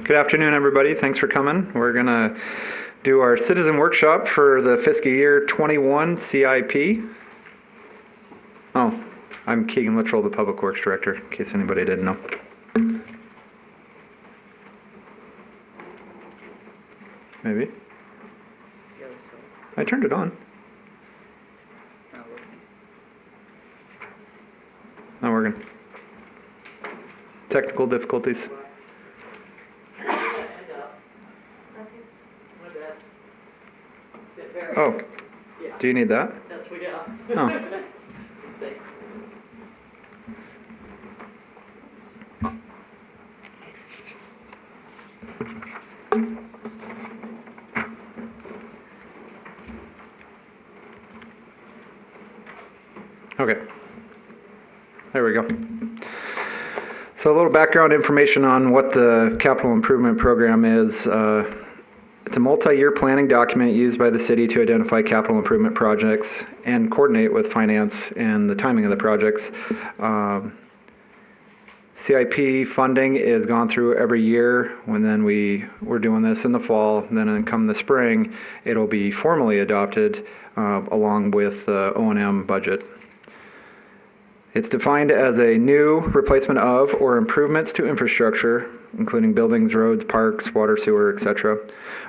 Good afternoon, everybody. Thanks for coming. We're going to do our citizen workshop for the fiscal year 21 CIP. Oh, I'm Keegan Littrell, the Public Works Director, in case anybody didn't know. Maybe? I turned it on. Not working. Technical difficulties. Oh, do you need that? That's what we got. Oh. Thanks. Okay. There we go. So a little background information on what the capital improvement program is. It's a multi-year planning document used by the city to identify capital improvement projects and coordinate with finance and the timing of the projects. CIP funding is gone through every year. When then we're doing this in the fall, and then come the spring, it'll be formally adopted along with the O&M budget. It's defined as a new replacement of or improvements to infrastructure, including buildings, roads, parks, water, sewer, etc.,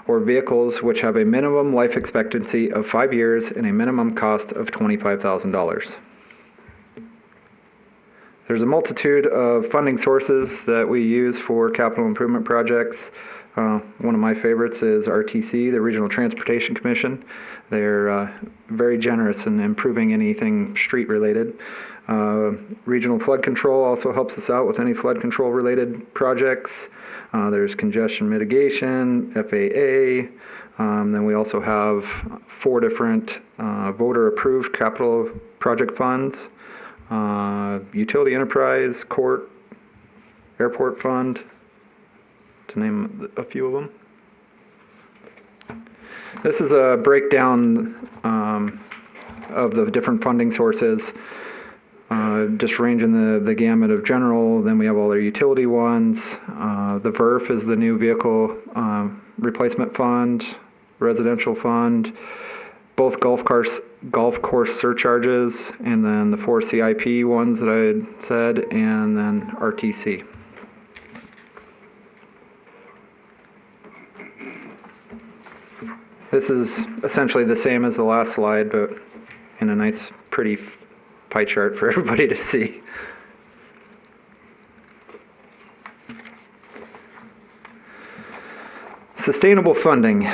or vehicles which have a minimum life expectancy of 5 years and a minimum cost of $25,000. There's a multitude of funding sources that we use for capital improvement projects. One of my favorites is RTC, the Regional Transportation Commission. They're very generous in improving anything street related. Regional Flood Control also helps us out with any flood control related projects. There's congestion mitigation, FAA. Then we also have 4 different voter approved capital project funds. Utility Enterprise, Court, Airport Fund, to name a few of them. This is a breakdown of the different funding sources, just ranging the gamut of general. Then we have all their utility ones. The VERF is the new vehicle replacement fund, residential fund, both golf course surcharges, and then the 4 CIP ones that I had said, and then RTC. This is essentially the same as the last slide, but in a nice, pretty pie chart for everybody to see. Sustainable funding.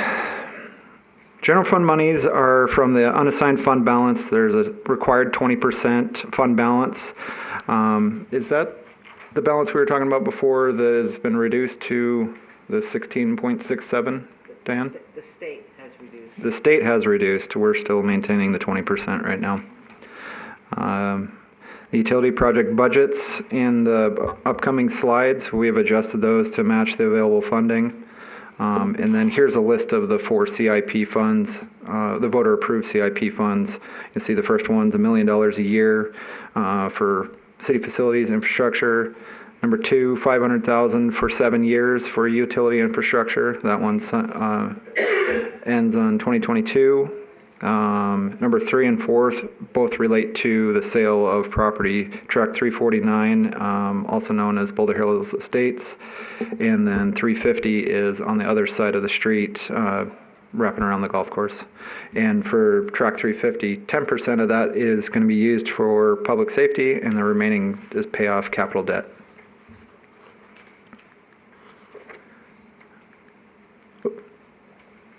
General fund monies are from the unassigned fund balance. There's a required 20% fund balance. Is that the balance we were talking about before that has been reduced to the 16.67, Dan? The state has reduced. The state has reduced. We're still maintaining the 20% right now. The utility project budgets in the upcoming slides, we have adjusted those to match the available funding. And then here's a list of the 4 CIP funds, the voter approved CIP funds. You see the first one's $1 million a year for city facilities infrastructure. Number 2, $500,000 for 7 years for utility infrastructure. That one ends on 2022. Number 3 and 4 both relate to the sale of property, Tract 349, also known as Boulder Hills Estates, and then 350 is on the other side of the street, wrapping around the golf course. And for Tract 350, 10% of that is going to be used for public safety, and the remaining is pay off capital debt.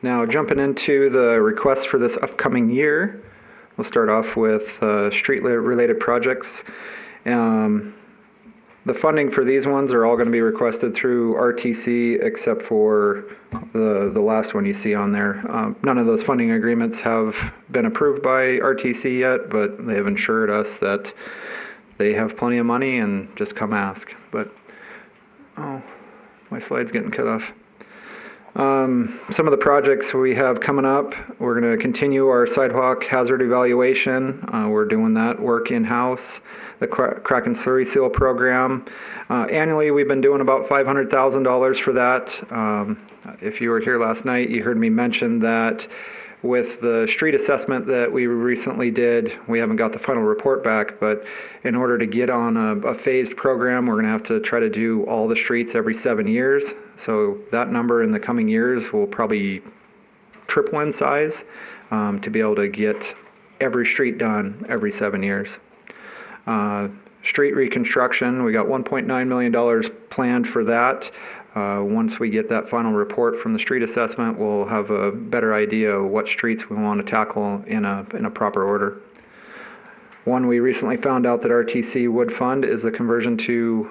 Now, jumping into the requests for this upcoming year, we'll start off with street-related projects. The funding for these ones are all going to be requested through RTC, except for the last one you see on there. None of those funding agreements have been approved by RTC yet, but they have assured us that they have plenty of money and just come ask. But, oh, my slide's getting cut off. Some of the projects we have coming up, we're going to continue our sidewalk hazard evaluation. We're doing that work in-house. The crack and slurry seal program. Annually, we've been doing about $500,000 for that. If you were here last night, you heard me mention that with the street assessment that we recently did, we haven't got the final report back, but in order to get on a phased program, we're going to have to try to do all the streets every 7 years. So that number in the coming years will probably triple in size to be able to get every street done every 7 years. Street reconstruction, we got $1.9 million planned for that. Once we get that final report from the street assessment, we'll have a better idea of what streets we want to tackle in a proper order. One we recently found out that RTC would fund is the conversion to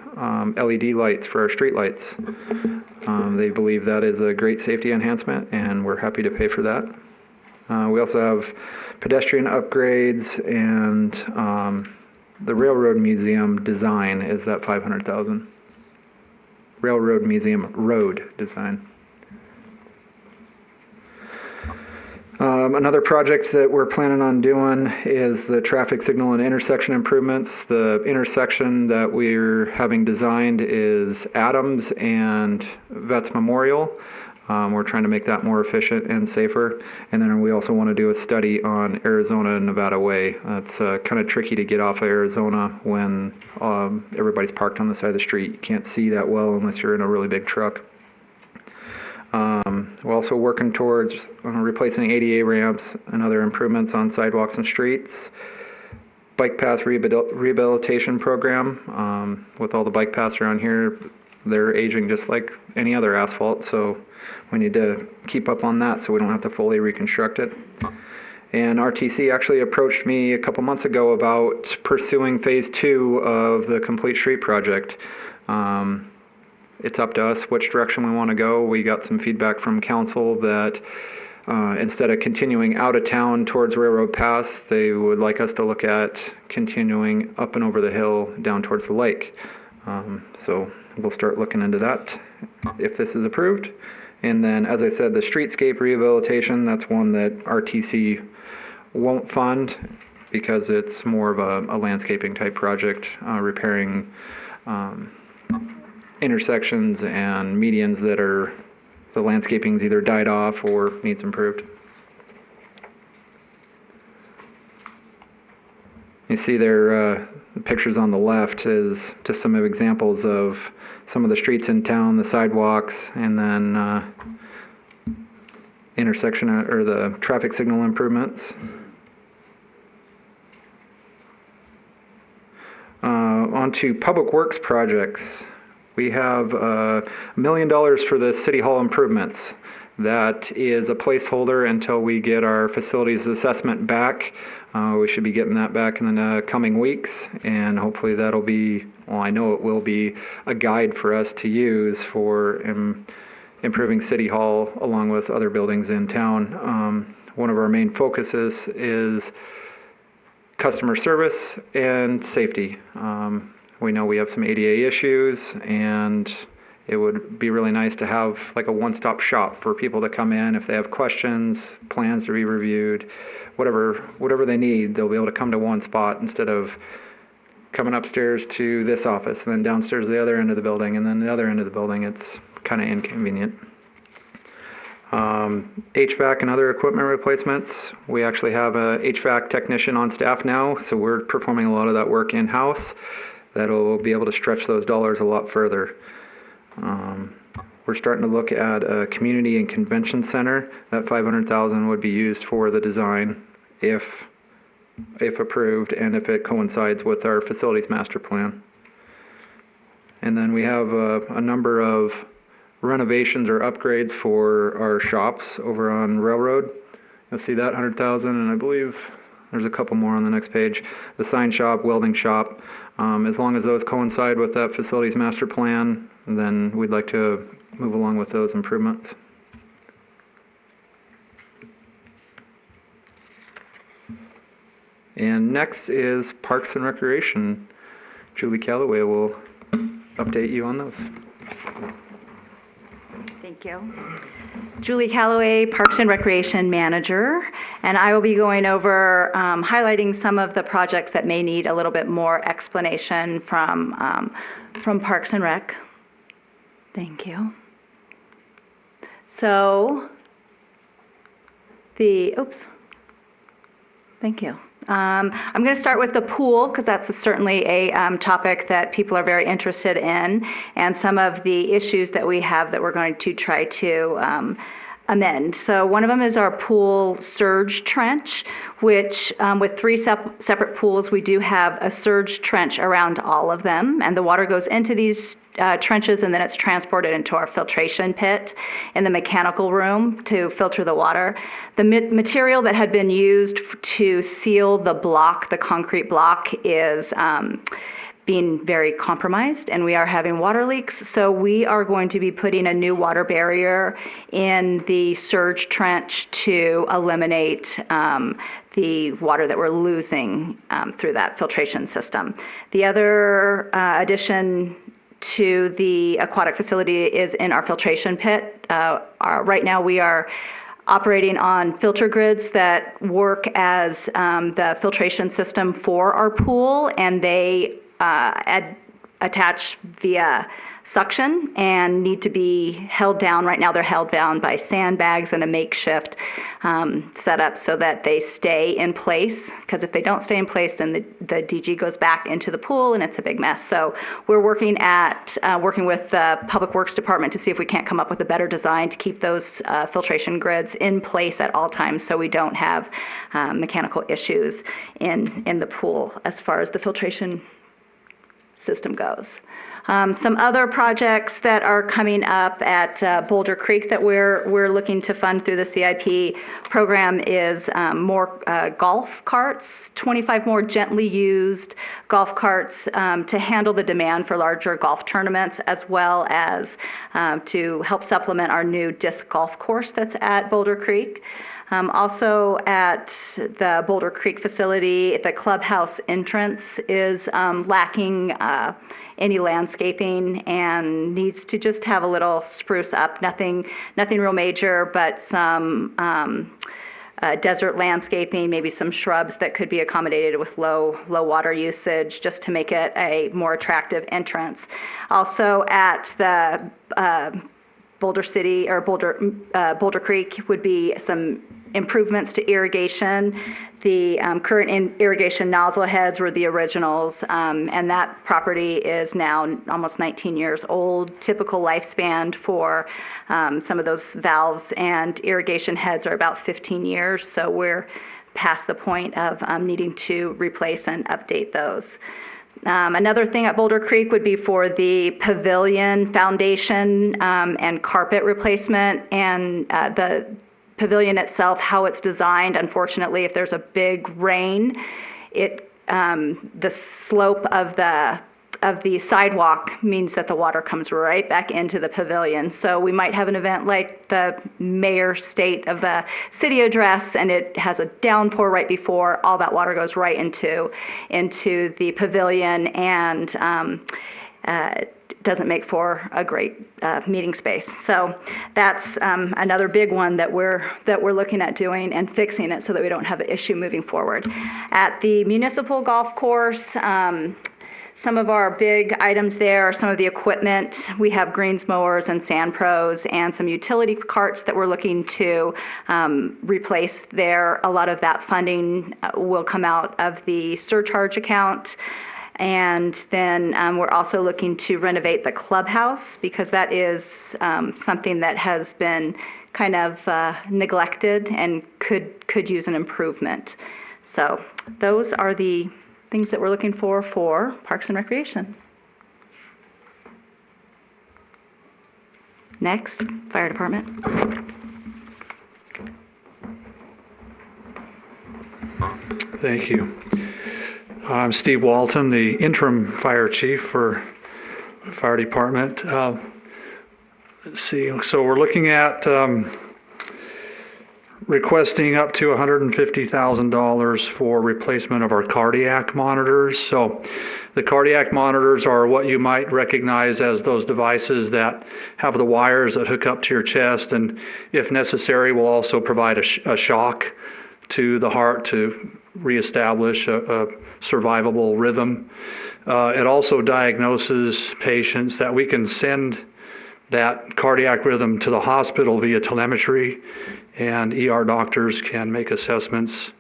LED lights for our street lights. They believe that is a great safety enhancement, and we're happy to pay for that. We also have pedestrian upgrades, and the Railroad Museum design is that $500,000. Railroad Museum road design. Another project that we're planning on doing is the traffic signal and intersection improvements. The intersection that we're having designed is Adams and Vets Memorial. We're trying to make that more efficient and safer. And then we also want to do a study on Arizona and Nevada Way. It's kind of tricky to get off of Arizona when everybody's parked on the side of the street. You can't see that well unless you're in a really big truck. We're also working towards replacing ADA ramps and other improvements on sidewalks and streets. Bike path rehabilitation program. With all the bike paths around here, they're aging just like any other asphalt, so we need to keep up on that so we don't have to fully reconstruct it. And RTC actually approached me a couple months ago about pursuing phase 2 of the Complete Street project. It's up to us which direction we want to go. We got some feedback from council that instead of continuing out of town towards Railroad Pass, they would like us to look at continuing up and over the hill down towards the lake. So we'll start looking into that if this is approved. And then, as I said, the streetscape rehabilitation, that's one that RTC won't fund because it's more of a landscaping type project, repairing intersections and medians that are, the landscaping's either died off or needs improved. You see there, the pictures on the left is just some of examples of some of the streets in town, the sidewalks, and then intersection or the traffic signal improvements. On to public works projects. We have $1 million for the City Hall improvements. That is a placeholder until we get our facilities assessment back. We should be getting that back in the coming weeks, and hopefully that'll be, well, I know it will be a guide for us to use for improving City Hall along with other buildings in town. One of our main focuses is customer service and safety. We know we have some ADA issues, and it would be really nice to have like a one-stop shop for people to come in if they have questions, plans to be reviewed, whatever they need, they'll be able to come to one spot instead of coming upstairs to this office and then downstairs to the other end of the building and then the other end of the building. It's kind of inconvenient. HVAC and other equipment replacements. We actually have a HVAC technician on staff now, so we're performing a lot of that work in-house. That'll be able to stretch those dollars a lot further. We're starting to look at a community and convention center. That $500,000 would be used for the design if approved and if it coincides with our facilities master plan. And then we have a number of renovations or upgrades for our shops over on Railroad. You'll see that $100,000, and I believe there's a couple more on the next page. The sign shop, welding shop. As long as those coincide with that facilities master plan, then we'd like to move along with those improvements. And next is Parks and Recreation. Julie Calloway will update you on those. Thank you. Julie Calloway, Parks and Recreation Manager, and I will be going over highlighting some of the projects that may need a little bit more explanation from Parks and Rec. Thank you. So, thank you. I'm going to start with the pool because that's certainly a topic that people are very interested in, and some of the issues that we have that we're going to try to amend. So one of them is our pool surge trench, which with three separate pools, we do have a surge trench around all of them, and the water goes into these trenches, and then it's transported into our filtration pit in the mechanical room to filter the water. The material that had been used to seal the block, the concrete block, is being very compromised, and we are having water leaks. So we are going to be putting a new water barrier in the surge trench to eliminate the water that we're losing through that filtration system. The other addition to the aquatic facility is in our filtration pit. Right now we are operating on filter grids that work as the filtration system for our pool, and they attach via suction and need to be held down. Right now they're held down by sandbags and a makeshift setup so that they stay in place, because if they don't stay in place, then the DG goes back into the pool and it's a big mess. So we're working with the Public Works Department to see if we can't come up with a better design to keep those filtration grids in place at all times so we don't have mechanical issues in the pool as far as the filtration system goes. Some other projects that are coming up at Boulder Creek that we're looking to fund through the CIP program is more golf carts, 25 more gently used golf carts to handle the demand for larger golf tournaments, as well as to help supplement our new disc golf course that's at Boulder Creek. Also at the Boulder Creek facility, the clubhouse entrance is lacking any landscaping and needs to just have a little spruce up. Nothing real major, but some desert landscaping, maybe some shrubs that could be accommodated with low water usage, just to make it a more attractive entrance. Also at the Boulder City or Boulder Creek would be some improvements to irrigation. The current irrigation nozzle heads were the originals, and that property is now almost 19 years old. Typical lifespan for some of those valves and irrigation heads are about 15 years, so we're past the point of needing to replace and update those. Another thing at Boulder Creek would be for the pavilion foundation and carpet replacement, and the pavilion itself, how it's designed. Unfortunately, if there's a big rain, the slope of the sidewalk means that the water comes right back into the pavilion. So we might have an event like the mayor's state of the city address, and it has a downpour right before. All that water goes right into the pavilion, and doesn't make for a great meeting space. So that's another big one that we're looking at doing and fixing it so that we don't have an issue moving forward. At the municipal golf course, some of our big items there are some of the equipment. We have greens mowers and sand pros and some utility carts that we're looking to replace there. A lot of that funding will come out of the surcharge account. And then we're also looking to renovate the clubhouse, because that is something that has been kind of neglected and could use an improvement. So those are the things that we're looking for Parks and Recreation. Next, Fire Department. Thank you. I'm Steve Walton, the interim fire chief for the fire department. Let's see, so we're looking at requesting up to $150,000 for replacement of our cardiac monitors. So the cardiac monitors are what you might recognize as those devices that have the wires that hook up to your chest, and if necessary will also provide a shock to the heart to reestablish a survivable rhythm. It also diagnoses patients that we can send that cardiac rhythm to the hospital via telemetry, and ER doctors can make assessments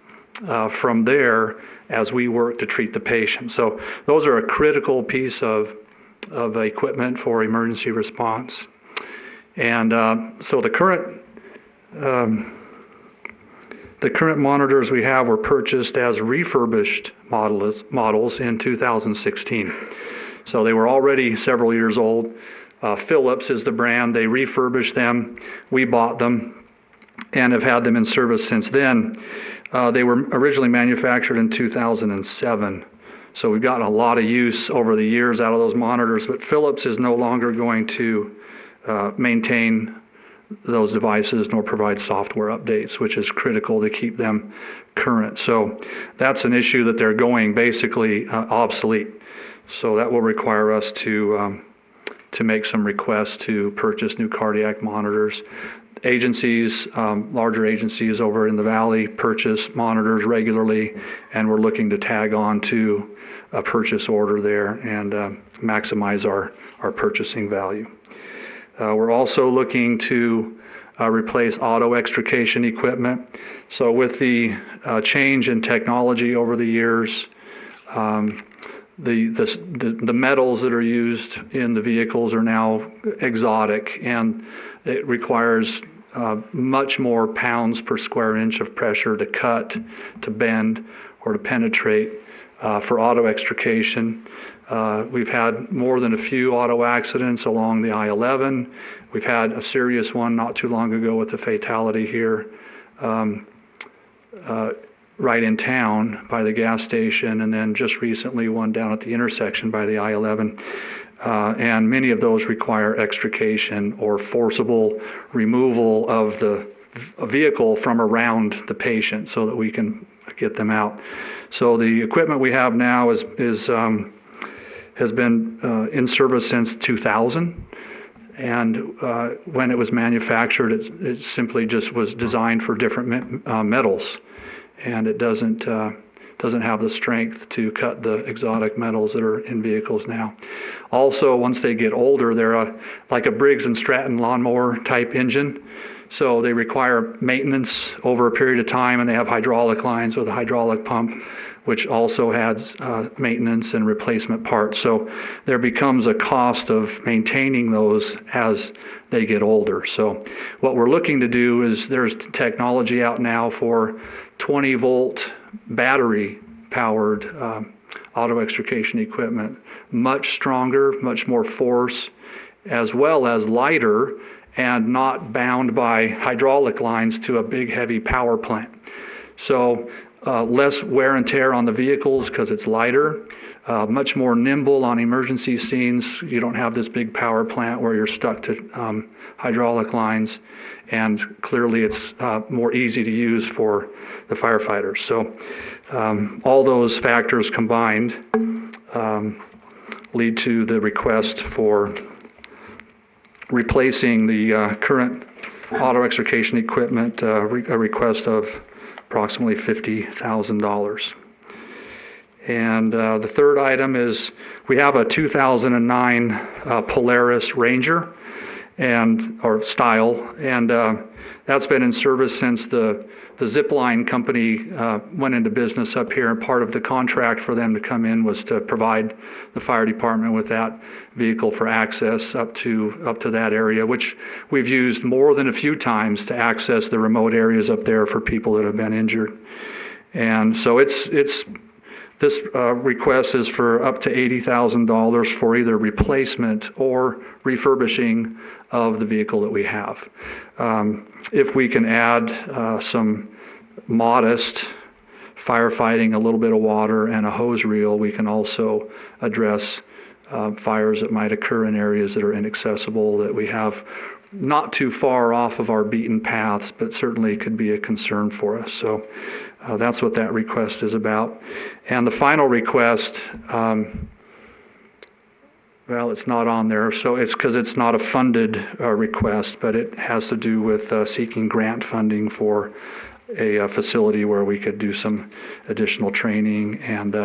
from there as we work to treat the patient. So those are a critical piece of equipment for emergency response. And so the current monitors we have were purchased as refurbished models in 2016. So they were already several years old. Philips is the brand. They refurbished them. We bought them and have had them in service since then. They were originally manufactured in 2007. So we've gotten a lot of use over the years out of those monitors, but Philips is no longer going to maintain those devices nor provide software updates, which is critical to keep them current. So that's an issue that they're going basically obsolete. So that will require us to make some requests to purchase new cardiac monitors. Agencies, larger agencies over in the valley purchase monitors regularly, and we're looking to tag on to a purchase order there and maximize our purchasing value. We're also looking to replace auto extrication equipment. So with the change in technology over the years, the metals that are used in the vehicles are now exotic, and it requires much more pounds per square inch of pressure to cut, to bend, or to penetrate for auto extrication. We've had more than a few auto accidents along the I-11. We've had a serious one not too long ago with a fatality here right in town by the gas station, and then just recently one down at the intersection by the I-11. And many of those require extrication or forcible removal of the vehicle from around the patient so that we can get them out. So the equipment we have now has been in service since 2000. And when it was manufactured, it simply just was designed for different metals, and it doesn't have the strength to cut the exotic metals that are in vehicles now. Also, once they get older, they're like a Briggs & Stratton lawnmower type engine. So they require maintenance over a period of time, and they have hydraulic lines with a hydraulic pump, which also has maintenance and replacement parts. So there becomes a cost of maintaining those as they get older. So what we're looking to do is there's technology out now for 20-volt battery-powered auto extrication equipment, much stronger, much more force, as well as lighter and not bound by hydraulic lines to a big, heavy power plant. So less wear and tear on the vehicles because it's lighter, much more nimble on emergency scenes. You don't have this big power plant where you're stuck to hydraulic lines, and clearly it's more easy to use for the firefighters. So all those factors combined lead to the request for replacing the current auto extrication equipment, a request of approximately $50,000. And the third item is we have a 2009 Polaris Ranger or style, and that's been in service since the Zipline company went into business up here, and part of the contract for them to come in was to provide the fire department with that vehicle for access up to that area, which we've used more than a few times to access the remote areas up there for people that have been injured. And so this request is for up to $80,000 for either replacement or refurbishing of the vehicle that we have. If we can add some modest firefighting, a little bit of water, and a hose reel, we can also address fires that might occur in areas that are inaccessible, that we have not too far off of our beaten paths, but certainly could be a concern for us. So that's what that request is about. And the final request, well, it's not on there, so it's because it's not a funded request, but it has to do with seeking grant funding for a facility where we could do some additional training and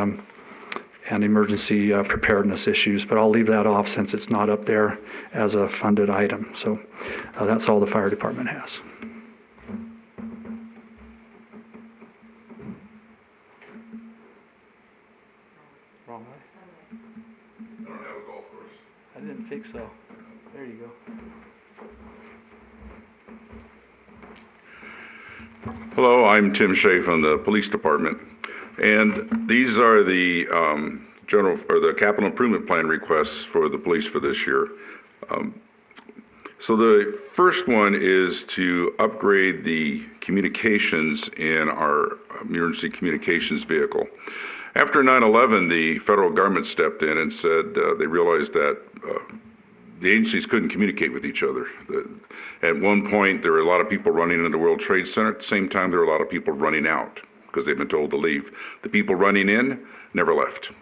emergency preparedness issues. But I'll leave that off since it's not up there as a funded item. So that's all the fire department has. Wrong way? I don't have a golf course. I didn't think so. There you go. Hello, I'm Tim Shea from the Police Department, and these are the the capital improvement plan requests for the police for this year. So the first one is to upgrade the communications in our emergency communications vehicle. After 9/11, the federal government stepped in and said they realized that the agencies couldn't communicate with each other. At one point, there were a lot of people running into the World Trade Center. At the same time, there were a lot of people running out because they've been told to leave. The people running in never left.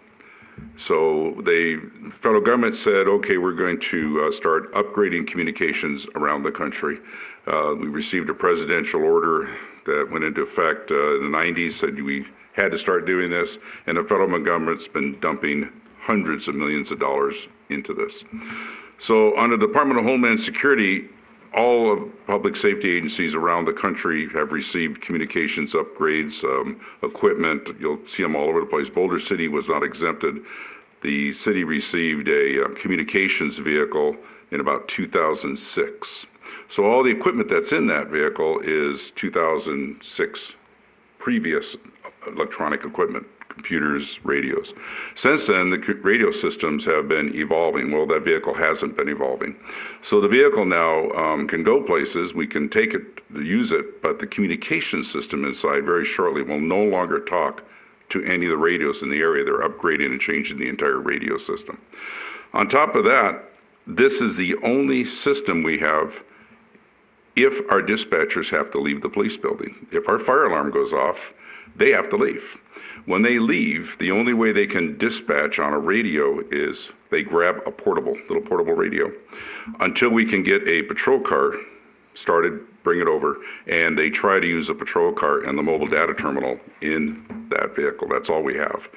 So the federal government said, okay, we're going to start upgrading communications around the country. We received a presidential order that went into effect in the 90s, said we had to start doing this, and the federal government's been dumping hundreds of millions of dollars into this. So under the Department of Homeland Security, all of public safety agencies around the country have received communications upgrades, equipment. You'll see them all over the place. Boulder City was not exempted. The city received a communications vehicle in about 2006. So all the equipment that's in that vehicle is 2006 previous electronic equipment, computers, radios. Since then, the radio systems have been evolving. Well, that vehicle hasn't been evolving. So the vehicle now can go places, we can take it, use it, but the communication system inside very shortly will no longer talk to any of the radios in the area. They're upgrading and changing the entire radio system. On top of that, this is the only system we have if our dispatchers have to leave the police building. If our fire alarm goes off, they have to leave. When they leave, the only way they can dispatch on a radio is they grab a little portable radio until we can get a patrol car started, bring it over, and they try to use a patrol car and the mobile data terminal in that vehicle. That's all we have.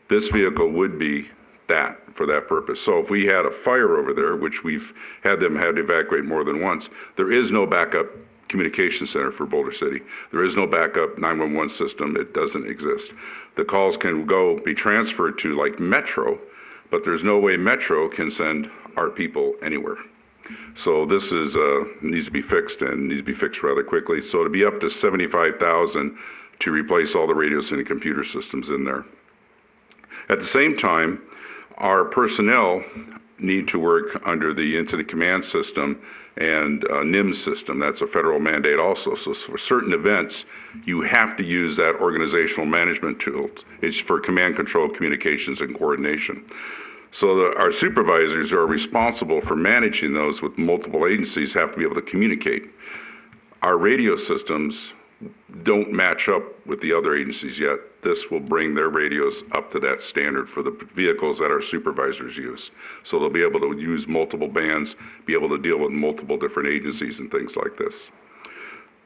This vehicle would be that for that purpose. So if we had a fire over there, which we've had them had to evacuate more than once, there is no backup communication center for Boulder City. There is no backup 911 system. It doesn't exist. The calls can be transferred to like Metro, but there's no way Metro can send our people anywhere. So this is needs to be fixed and needs to be fixed rather quickly. So to be up to $75,000 to replace all the radios and the computer systems in there. At the same time, our personnel need to work under the incident command system and NIMS system. That's a federal mandate also. So for certain events, you have to use that organizational management tool. It's for command control, communications, and coordination. So our supervisors who are responsible for managing those with multiple agencies have to be able to communicate. Our radio systems don't match up with the other agencies yet. This will bring their radios up to that standard for the vehicles that our supervisors use. So they'll be able to use multiple bands, be able to deal with multiple different agencies and things like this.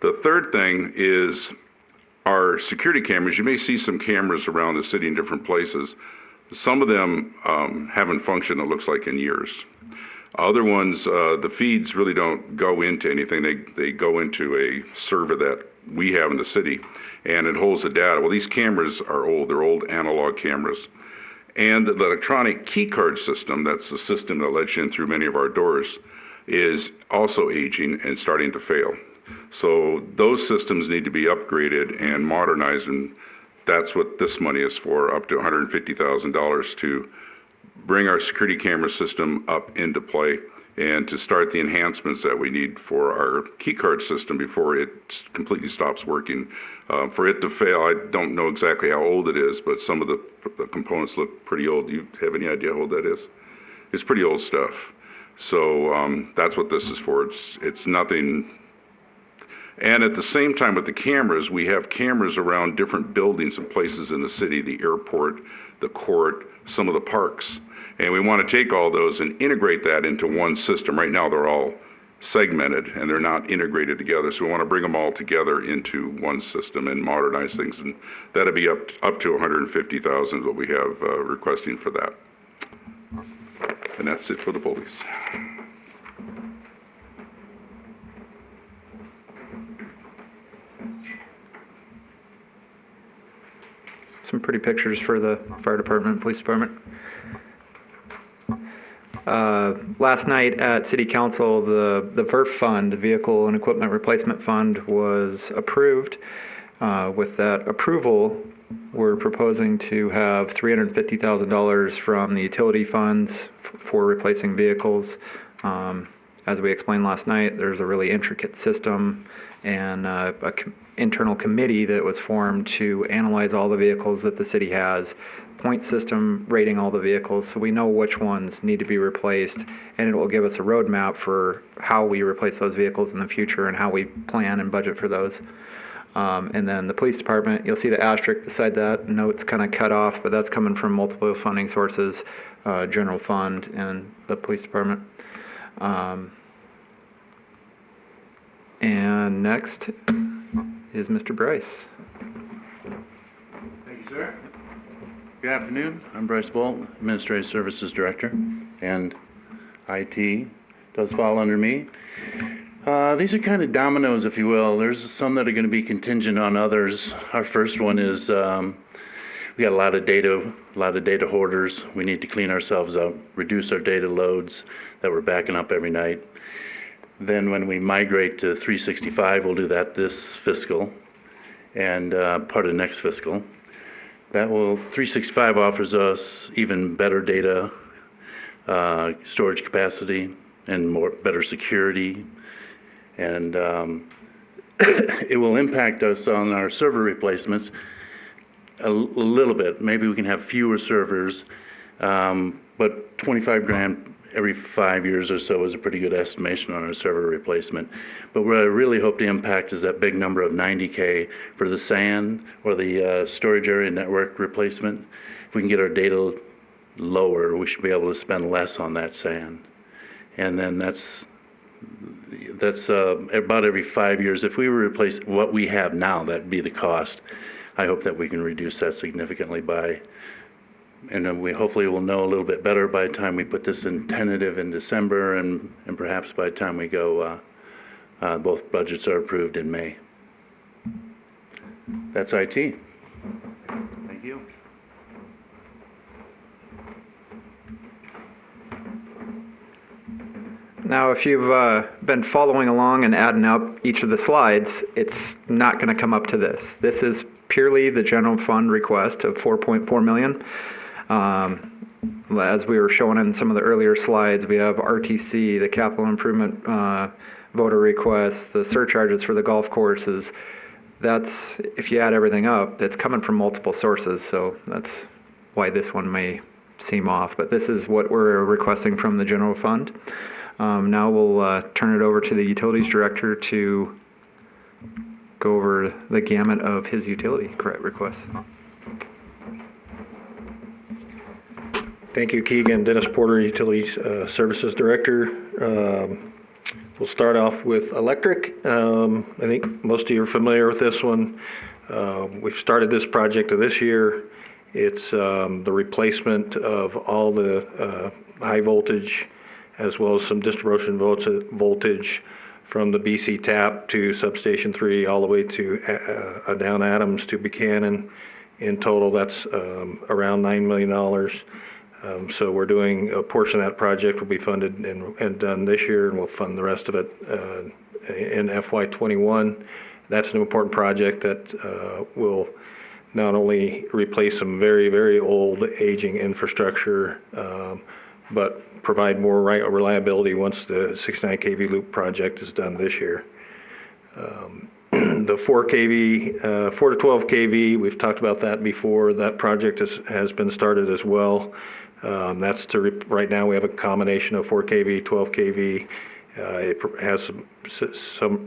The third thing is our security cameras. You may see some cameras around the city in different places. Some of them haven't functioned, it looks like, in years. Other ones, the feeds really don't go into anything. They go into a server that we have in the city, and it holds the data. Well, these cameras are old. They're old analog cameras. And the electronic key card system, that's the system that lets you in through many of our doors, is also aging and starting to fail. So those systems need to be upgraded and modernized, and that's what this money is for, up to $150,000 to bring our security camera system up into play and to start the enhancements that we need for our key card system before it completely stops working. For it to fail, I don't know exactly how old it is, but some of the components look pretty old. Do you have any idea how old that is? it's pretty old stuff. So that's what this is for. It's nothing. And at the same time with the cameras, we have cameras around different buildings and places in the city, the airport, the court, some of the parks. And we want to take all those and integrate that into one system. Right now, they're all segmented and they're not integrated together. So we want to bring them all together into one system and modernize things. And that'll be up to 150,000 is what we have requesting for that. And that's it for the police. Some pretty pictures for the fire department, police department. Last night at City Council, the VERF fund, Vehicle and Equipment Replacement Fund, was approved. With that approval, we're proposing to have $350,000 from the utility funds for replacing vehicles. As we explained last night, there's a really intricate system and internal committee that was formed to analyze all the vehicles that the city has, point system rating all the vehicles so we know which ones need to be replaced, and it will give us a roadmap for how we replace those vehicles in the future and how we plan and budget for those. And then the police department, you'll see the asterisk beside that. Notes kind of cut off, but that's coming from multiple funding sources, general fund and the police department. And next is Mr. Bryce. Thank you, sir. Good afternoon. I'm Bryce Bolt, Administrative Services Director, and IT does fall under me. These are kind of dominoes, if you will. There's some that are going to be contingent on others. Our first one is we got a lot of data hoarders. We need to clean ourselves up, reduce our data loads that we're backing up every night. Then when we migrate to 365, we'll do that this fiscal and part of next fiscal. 365 offers us even better data, storage capacity, and better security. And it will impact us on our server replacements a little bit. Maybe we can have fewer servers, but 25 grand every 5 years or so is a pretty good estimation on our server replacement. But what I really hope to impact is that big number of 90K for the SAN or the storage area network replacement. If we can get our data lower, we should be able to spend less on that SAN. And then that's about every 5 years. If we were to replace what we have now, that'd be the cost. I hope that we can reduce that significantly and then we hopefully will know a little bit better by the time we put this in tentative in December, and perhaps by the time we go, both budgets are approved in May. That's IT. Thank you. Now, if you've been following along and adding up each of the slides, it's not going to come up to this. This is purely the general fund request of $4.4 million. As we were showing in some of the earlier slides, we have RTC, the capital improvement voter requests, the surcharges for the golf courses. That's, if you add everything up, it's coming from multiple sources, so that's why this one may seem off. But this is what we're requesting from the general fund. Now we'll turn it over to the utilities director to go over the gamut of his utility requests. Thank you, Keegan. Dennis Porter, Utilities Services Director. We'll start off with electric. I think most of you are familiar with this one. We've started this project this year. It's the replacement of all the high voltage as well as some distribution voltage from the BC tap to substation 3 all the way to down Adams to Buchanan. In total, that's around $9 million. So we're doing a portion of that project will be funded and done this year, and we'll fund the rest of it in FY21. That's an important project that will not only replace some very, very old aging infrastructure, but provide more reliability once the 69 kV loop project is done this year. The 4 to 12 kV, we've talked about that before. That project has been started as well. That's right now we have a combination of 4 kV, 12 kV. It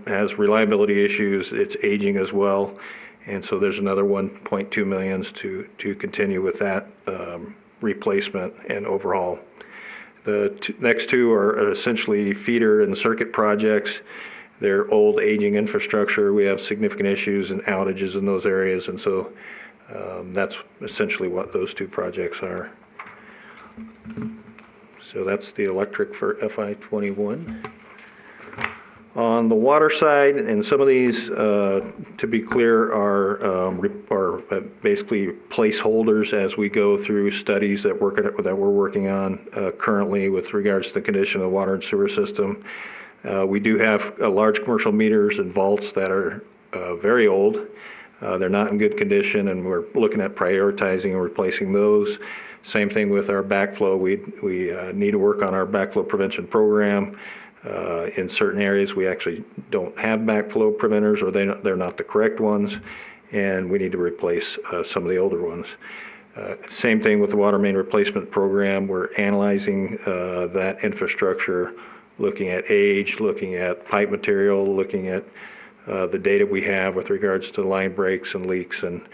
has reliability issues. It's aging as well. And so there's another 1.2 millions to continue with that replacement and overhaul. The next two are essentially feeder and circuit projects. They're old, aging infrastructure. We have significant issues and outages in those areas, and so that's essentially what those two projects are. So that's the electric for FY21. On the water side, and some of these, to be clear, are basically placeholders as we go through studies that we're working on currently with regards to the condition of the water and sewer system. We do have large commercial meters and vaults that are very old. They're not in good condition, and we're looking at prioritizing and replacing those. Same thing with our backflow. We need to work on our backflow prevention program. In certain areas, we actually don't have backflow preventers, or they're not the correct ones, and we need to replace some of the older ones. Same thing with the water main replacement program. We're analyzing that infrastructure, looking at age, looking at pipe material, looking at the data we have with regards to line breaks and leaks and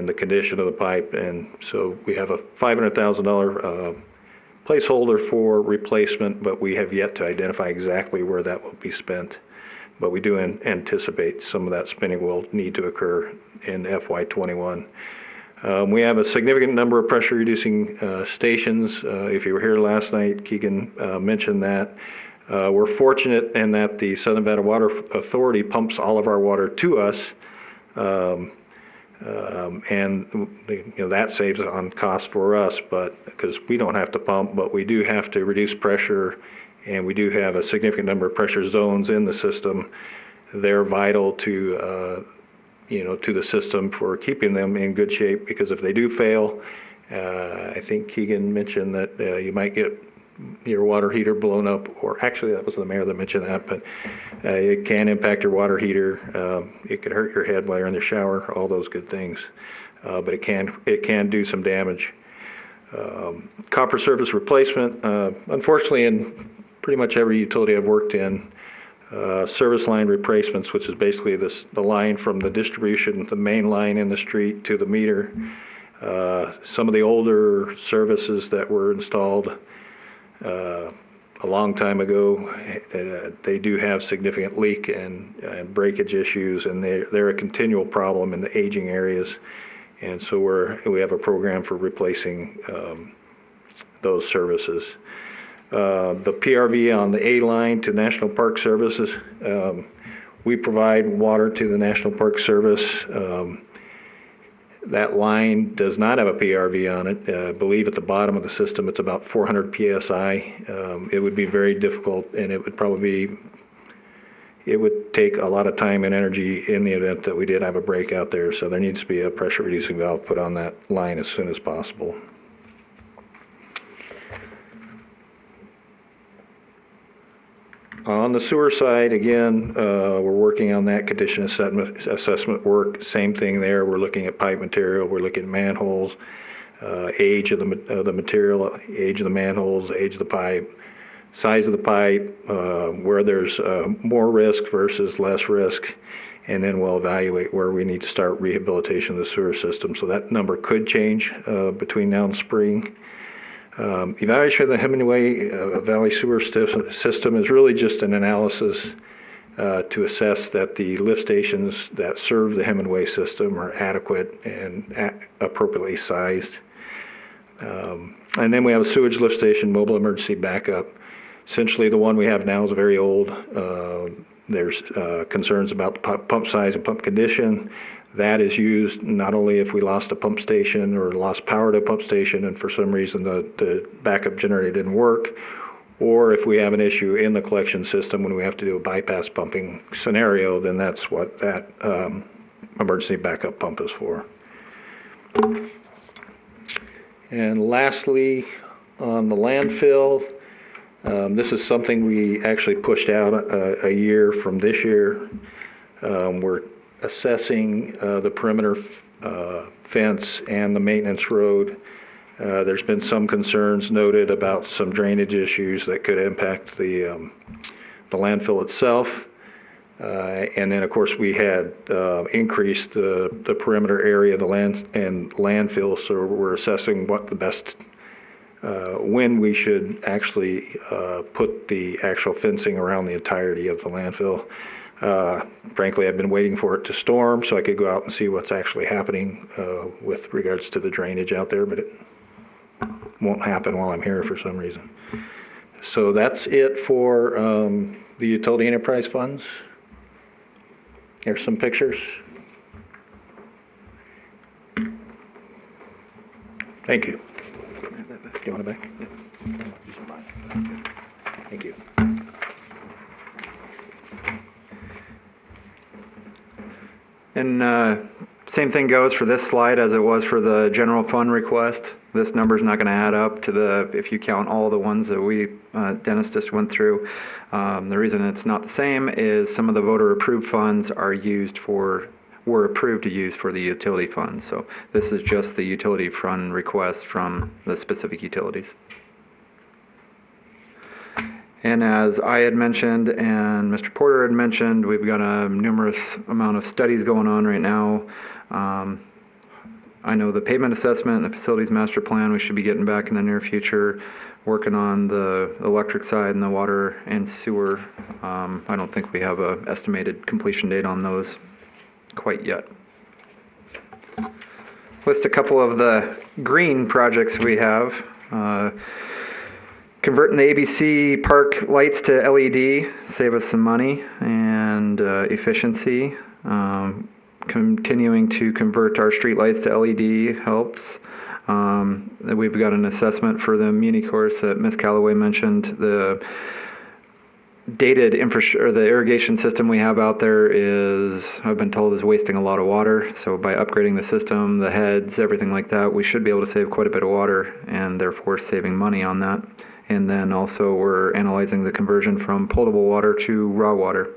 the condition of the pipe. And so we have a $500,000 placeholder for replacement, but we have yet to identify exactly where that will be spent. But we do anticipate some of that spending will need to occur in FY21. We have a significant number of pressure reducing stations. If you were here last night, Keegan mentioned that. We're fortunate in that the Southern Nevada Water Authority pumps all of our water to us. And that saves on cost for us, but because we don't have to pump, but we do have to reduce pressure, and we do have a significant number of pressure zones in the system. They're vital to to the system for keeping them in good shape, because if they do fail, I think Keegan mentioned that you might get your water heater blown up, or actually that was the mayor that mentioned that, but it can impact your water heater. It could hurt your head while you're in the shower, all those good things, but it can do some damage. Copper service replacement, unfortunately in pretty much every utility I've worked in, service line replacements, which is basically the line from the distribution, the main line in the street to the meter. Some of the older services that were installed a long time ago, they do have significant leak and breakage issues, and they're a continual problem in the aging areas. And so we have a program for replacing those services. The PRV on the A line to National Park Services, we provide water to the National Park Service. That line does not have a PRV on it. I believe at the bottom of the system it's about 400 PSI. It would be very difficult, and it would take a lot of time and energy in the event that we did have a break out there. So there needs to be a pressure reducing valve put on that line as soon as possible. On the sewer side, again, we're working on that condition assessment work. Same thing there. We're looking at pipe material. We're looking at manholes, age of the material, age of the manholes, age of the pipe, size of the pipe, where there's more risk versus less risk, and then we'll evaluate where we need to start rehabilitation of the sewer system. So that number could change between now and spring. Evaluation of the Hemingway Valley sewer system is really just an analysis to assess that the lift stations that serve the Hemingway system are adequate and appropriately sized. And then we have a sewage lift station mobile emergency backup. Essentially, the one we have now is very old. There's concerns about the pump size and pump condition. That is used not only if we lost a pump station or lost power to a pump station and for some reason the backup generator didn't work, or if we have an issue in the collection system when we have to do a bypass pumping scenario, then that's what that emergency backup pump is for. And lastly, on the landfill, this is something we actually pushed out a year from this year. We're assessing the perimeter fence and the maintenance road. There's been some concerns noted about some drainage issues that could impact the landfill itself. And then, of course, we had increased the perimeter area of the landfill, so we're assessing what the best, when we should actually put the actual fencing around the entirety of the landfill. Frankly, I've been waiting for it to storm so I could go out and see what's actually happening with regards to the drainage out there, but it won't happen while I'm here for some reason. So that's it for the utility enterprise funds. Here's some pictures. Thank you. Do you want it back? Thank you. And same thing goes for this slide as it was for the general fund request. This number's not going to add up to if you count all the ones that Dennis just went through. The reason it's not the same is some of the voter approved funds were approved to use for the utility funds. So this is just the utility fund request from the specific utilities. And as I had mentioned and Mr. Porter had mentioned, we've got a numerous amount of studies going on right now. I know the pavement assessment and the facilities master plan we should be getting back in the near future, working on the electric side and the water and sewer. I don't think we have an estimated completion date on those quite yet. List a couple of the green projects we have. Converting the ABC park lights to LED, save us some money and efficiency. Continuing to convert our street lights to LED helps. We've got an assessment for the muni course that Ms. Calloway mentioned. The dated infrastructure, or the irrigation system we have out there I've been told, is wasting a lot of water. So by upgrading the system, the heads, everything like that, we should be able to save quite a bit of water and therefore saving money on that. And then also we're analyzing the conversion from potable water to raw water.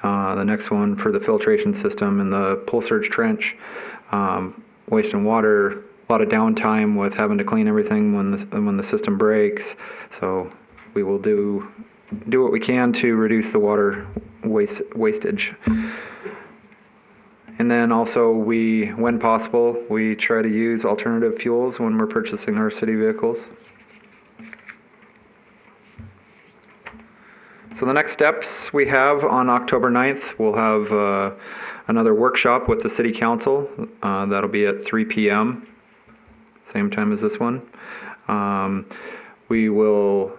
The next one for the filtration system in the pull surge trench, wasting water, a lot of downtime with having to clean everything when the system breaks. So we will do what we can to reduce the water wastage. And then also when possible, we try to use alternative fuels when we're purchasing our city vehicles. So the next steps we have on October 9th, we'll have another workshop with the City Council. That'll be at 3 p.m., same time as this one. We will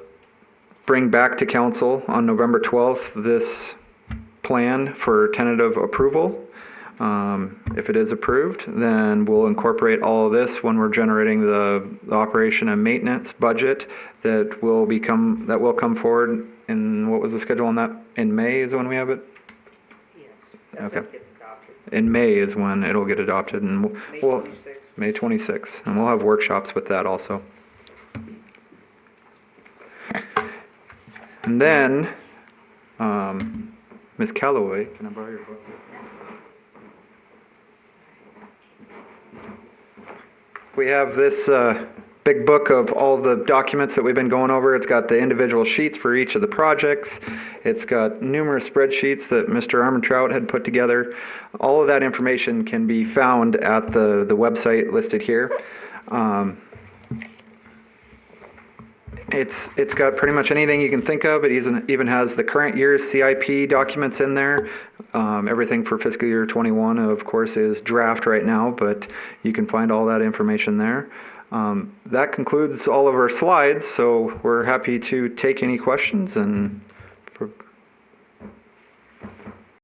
bring back to Council on November 12th this plan for tentative approval. If it is approved, then we'll incorporate all of this when we're generating the operation and maintenance budget that will come forward. And what was the schedule on that? In May is when we have it? Yes, that's Okay. when it gets adopted. In May is when it'll get adopted, and May we'll 26th. May 26th, and we'll have workshops with that also. And then, Ms. Calloway, can I borrow your book? We have this big book of all the documents that we've been going over. It's got the individual sheets for each of the projects. It's got numerous spreadsheets that Mr. Armentrout had put together. All of that information can be found at the website listed here. It's got pretty much anything you can think of. It even has the current year's CIP documents in there. Everything for fiscal year 21, of course, is draft right now, but you can find all that information there. That concludes all of our slides, so we're happy to take any questions and